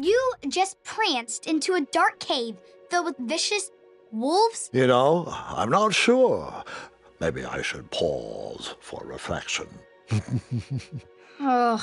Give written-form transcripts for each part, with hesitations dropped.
You just pranced into a dark cave filled with vicious wolves? You know, I'm not sure. Maybe I should pause for reflection. Ugh.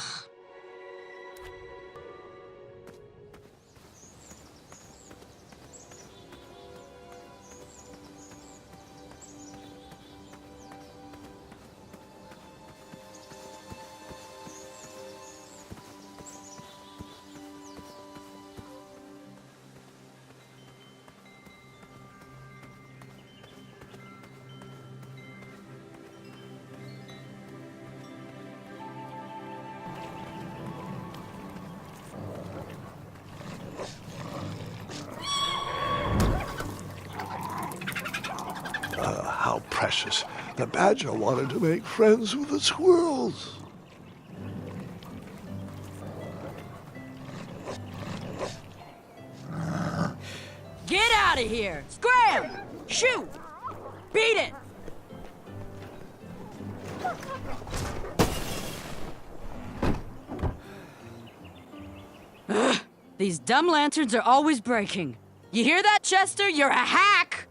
How precious. The badger wanted to make friends with the squirrels. Get out of here! Scram! Shoot! Beat it! Ugh, these dumb lanterns are always breaking. You hear that, Chester? You're a hack!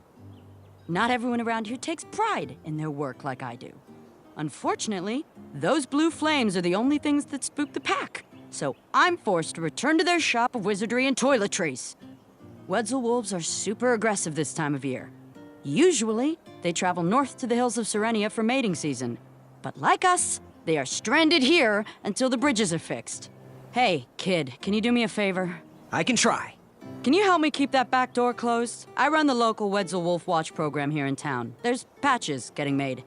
Not everyone around here takes pride in their work like I do. Unfortunately, those blue flames are the only things that spook the pack, so I'm forced to return to their shop of wizardry and toiletries. Wetzel wolves are super aggressive this time of year. Usually, they travel north to the hills of Serenia for mating season. But like us, they are stranded here until the bridges are fixed. Hey, kid, can you do me a favor? I can try. Can you help me keep that back door closed? I run the local Wetzel Wolf Watch program here in town. There's patches getting made.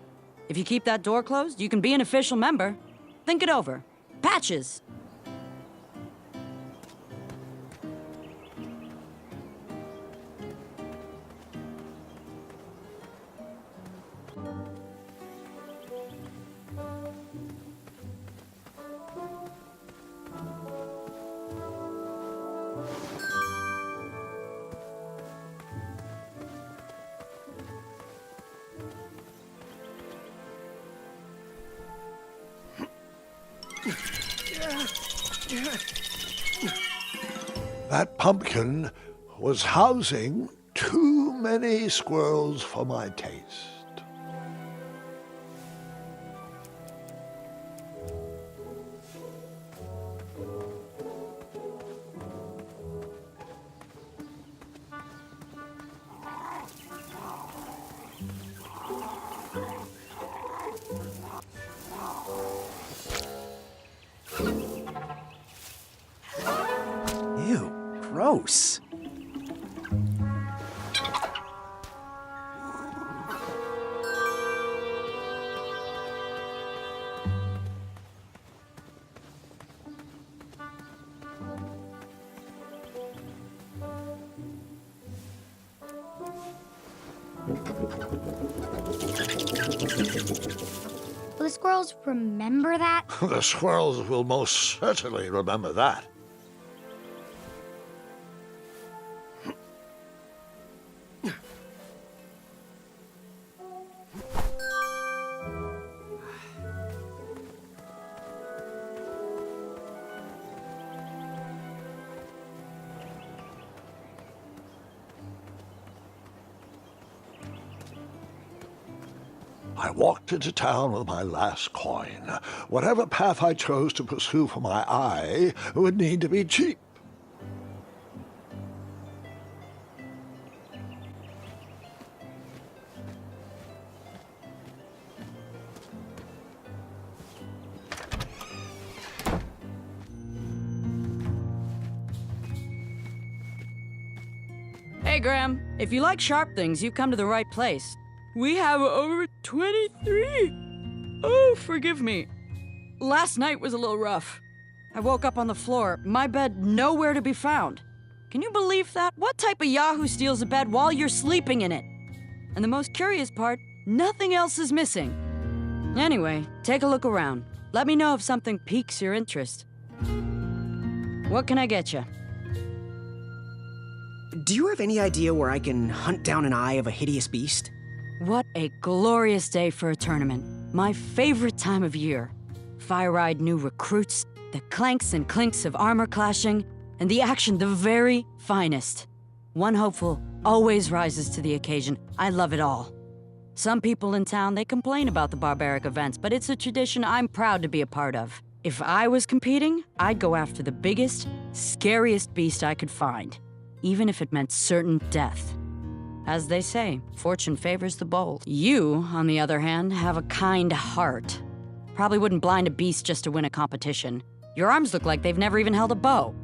If you keep that door closed, you can be an official member. Think it over. Patches. That pumpkin was housing too many squirrels for my taste. Ew, gross. Will the squirrels remember that? The squirrels will most certainly remember that. I walked into town with my last coin. Whatever path I chose to pursue for my eye would need to be cheap. Hey, Graham. If you like sharp things, you've come to the right place. We have over 23. Oh, forgive me. Last night was a little rough. I woke up on the floor, my bed nowhere to be found. Can you believe that? What type of yahoo steals a bed while you're sleeping in it? And the most curious part, nothing else is missing. Anyway, take a look around. Let me know if something piques your interest. What can I get you? Do you have any idea where I can hunt down an eye of a hideous beast? What a glorious day for a tournament. My favorite time of year. Fire-eyed new recruits, The clanks and clinks of armor clashing, and the action the very finest. One hopeful always rises to the occasion. I love it all. Some people in town, they complain about the barbaric events, but it's a tradition I'm proud to be a part of. If I was competing, I'd go after the biggest, scariest beast I could find, even if it meant certain death. As they say, fortune favors the bold. You, on the other hand, have a kind heart. Probably wouldn't blind a beast just to win a competition. Your arms look like they've never even held a bow.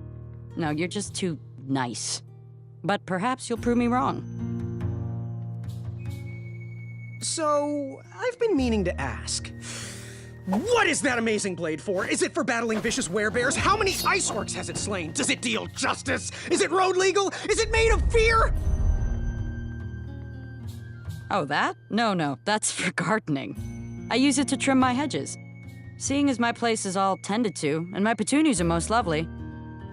No, you're just too nice. But perhaps you'll prove me wrong. So, I've been meaning to ask. What is that amazing blade for? Is it for battling vicious werebears? How many ice orcs has it slain? Does it deal justice? Is it road legal? Is it made of fear? Oh, that? No, that's for gardening. I use it to trim my hedges. Seeing as my place is all tended to, and my petunias are most lovely,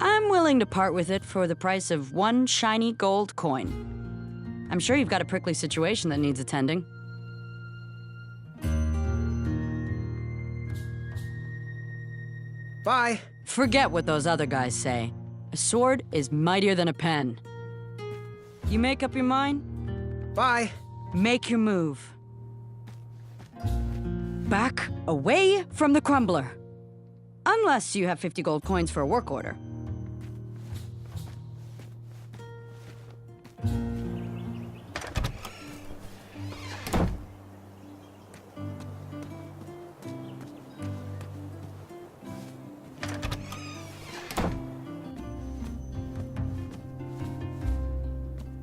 I'm willing to part with it for the price of 1 shiny gold coin. I'm sure you've got a prickly situation that needs attending. Bye. Forget what those other guys say. A sword is mightier than a pen. You make up your mind? Bye. Make your move. Back away from the crumbler. Unless you have 50 gold coins for a work order.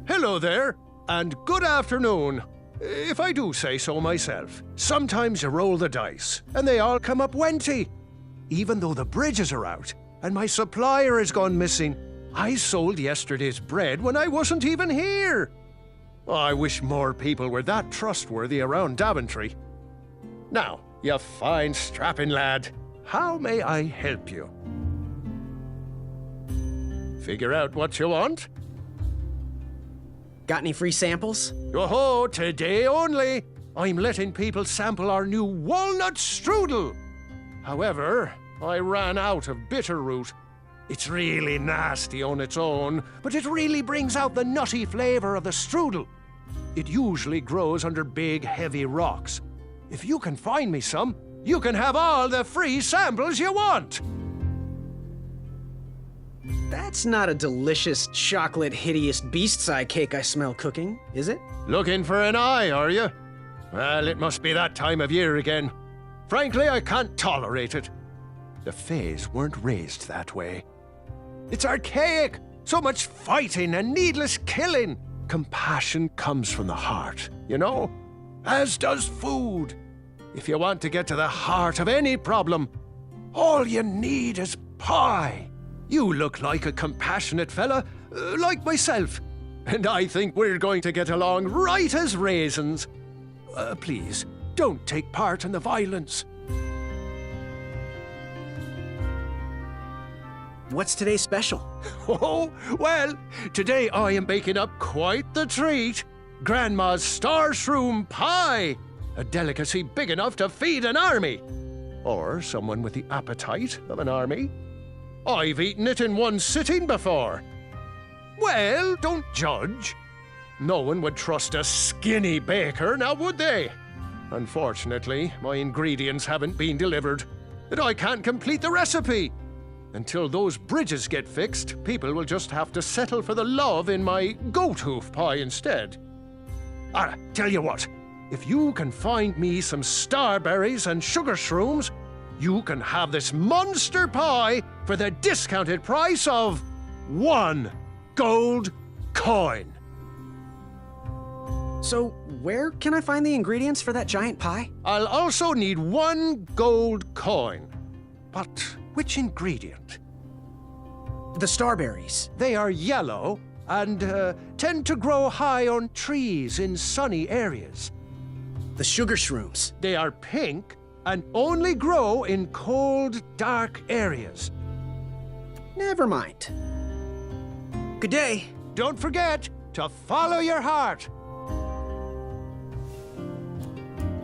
Hello there, and good afternoon. If I do say so myself, sometimes you roll the dice, and they all come up wenty. Even though the bridges are out, and my supplier has gone missing, I sold yesterday's bread when I wasn't even here. I wish more people were that trustworthy around Daventry. Now, you fine strapping lad, how may I help you? Figure out what you want? Got any free samples? Oh, today only. I'm letting people sample our new walnut strudel. However, I ran out of bitter root. It's really nasty on its own, but it really brings out the nutty flavor of the strudel. It usually grows under big, heavy rocks. If you can find me some, you can have all the free samples you want. That's not a delicious, chocolate, hideous beast's eye cake I smell cooking, is it? Looking for an eye, are you? Well, it must be that time of year again. Frankly, I can't tolerate it. The Fays weren't raised that way. It's archaic. So much fighting and needless killing. Compassion comes from the heart, you know? As does food. If you want to get to the heart of any problem, all you need is pie. You look like a compassionate fella, like myself. And I think we're going to get along right as raisins. Please, don't take part in the violence. What's today's special? Oh, well, today I am baking up quite the treat. Grandma's star shroom pie. A delicacy big enough to feed an army. Or someone with the appetite of an army. I've eaten it in one sitting before. Well, don't judge. No one would trust a skinny baker, now would they? Unfortunately, my ingredients haven't been delivered, and I can't complete the recipe. Until those bridges get fixed, people will just have to settle for the love in my goat hoof pie instead. Tell you what, if you can find me some starberries and sugar shrooms, you can have this monster pie for the discounted price of 1 gold coin. So, where can I find the ingredients for that giant pie? I'll also need 1 gold coin. But which ingredient? The starberries. They are yellow and tend to grow high on trees in sunny areas. The sugar shrooms. They are pink and only grow in cold, dark areas. Never mind. Good day. Don't forget to follow your heart.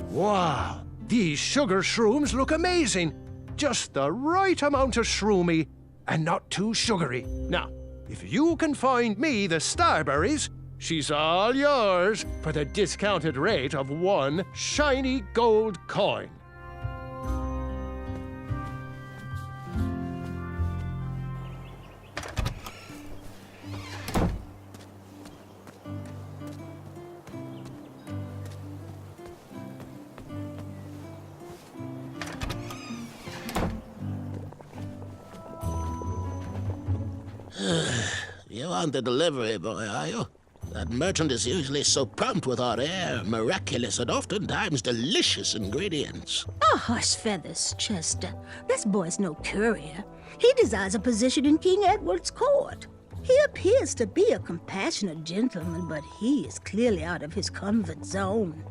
Wow, these sugar shrooms look amazing. Just the right amount of shroomy and not too sugary. Now, if you can find me the starberries, she's all yours for the discounted rate of 1 shiny gold coin. You aren't the delivery boy, are you? That merchant is usually so prompt with our rare, miraculous, and oftentimes delicious ingredients. Oh, hush feathers, Chester. This boy's no courier. He desires a position in King Edward's court. He appears to be a compassionate gentleman, but he is clearly out of his comfort zone.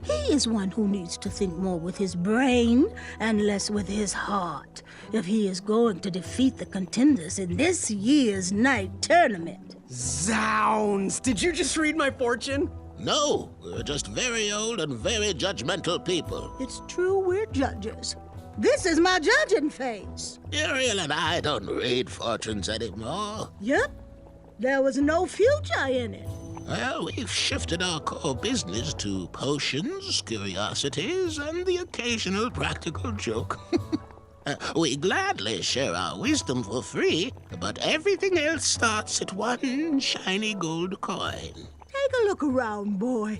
He is one who needs to think more with his brain and less with his heart if he is going to defeat the contenders in this year's night tournament. Zounds! Did you just read my fortune? No, we're just very old and very judgmental people. It's true we're judges. This is my judging face. Ariel and I don't read fortunes anymore. Yep, there was no future in it. Well, we've shifted our core business to potions, curiosities, and the occasional practical joke. We gladly share our wisdom for free, but everything else starts at 1 shiny gold coin. Take a look around, boy.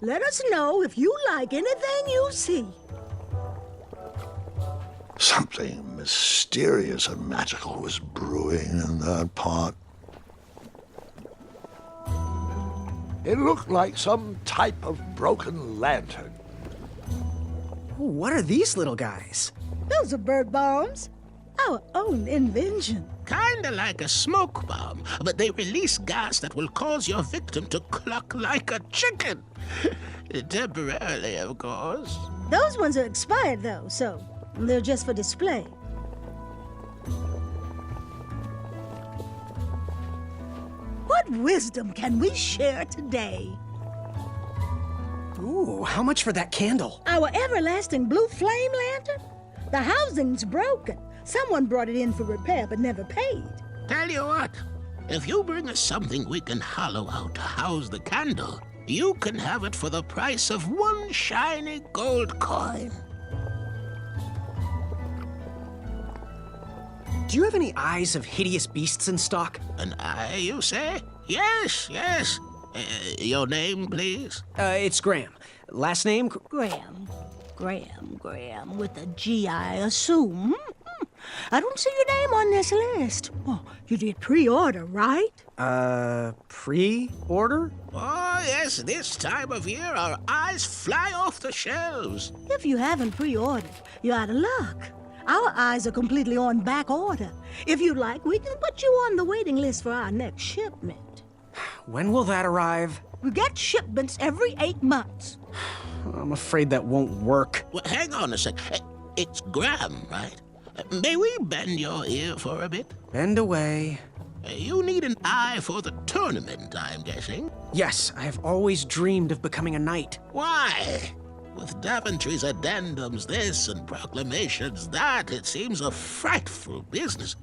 Let us know if you like anything you see. Something mysterious and magical was brewing in that pot. It looked like some type of broken lantern. Ooh, what are these little guys? Those are bird bombs. Our own invention. Kinda like a smoke bomb, but they release gas that will cause your victim to cluck like a chicken. Temporarily, of course. Those ones are expired, though, so they're just for display. What wisdom can we share today? Ooh, how much for that candle? Our everlasting blue flame lantern? The housing's broken. Someone brought it in for repair but never paid. Tell you what, if you bring us something we can hollow out to house the candle, you can have it for the price of 1 shiny gold coin. Do you have any eyes of hideous beasts in stock? An eye, you say? Yes, yes. Your name, please? It's Graham. Last name? Graham, with a G, I assume. I don't see your name on this list. Oh, you did pre-order, right? Pre-order? Oh, yes, this time of year our eyes fly off the shelves. If you haven't pre-ordered, you're out of luck. Our eyes are completely on back order. If you'd like, we can put you on the waiting list for our next shipment. When will that arrive? We get shipments every 8 months. I'm afraid that won't work. Well, hang on a sec. It's Graham, right? May we bend your ear for a bit? Bend away. You need an eye for the tournament, I'm guessing. Yes, I have always dreamed of becoming a knight. Why? With Daventry's addendums this and proclamations that, it seems a frightful business.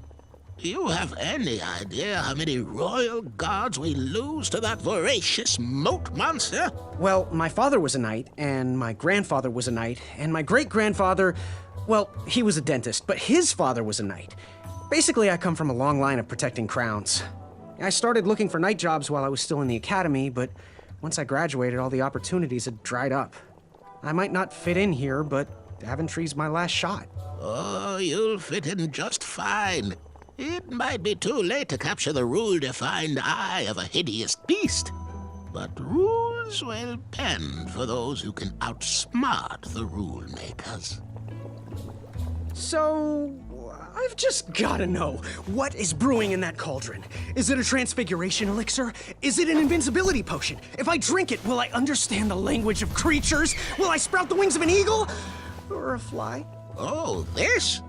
Do you have any idea how many royal guards we lose to that voracious moat monster? Well, my father was a knight, and my grandfather was a knight, and my great-grandfather, well, he was a dentist, but his father was a knight. Basically, I come from a long line of protecting crowns. I started looking for knight jobs while I was still in the academy, but once I graduated, all the opportunities had dried up. I might not fit in here, but Daventry's my last shot. Oh, you'll fit in just fine. It might be too late to capture the rule-defined eye of a hideous beast, but rules will bend for those who can outsmart the rule-makers. So, I've just gotta know, what is brewing in that cauldron? Is it a transfiguration elixir? Is it an invincibility potion? If I drink it, will I understand the language of creatures? Will I sprout the wings of an eagle? Or a fly? Oh, this?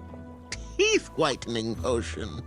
Teeth-whitening potion.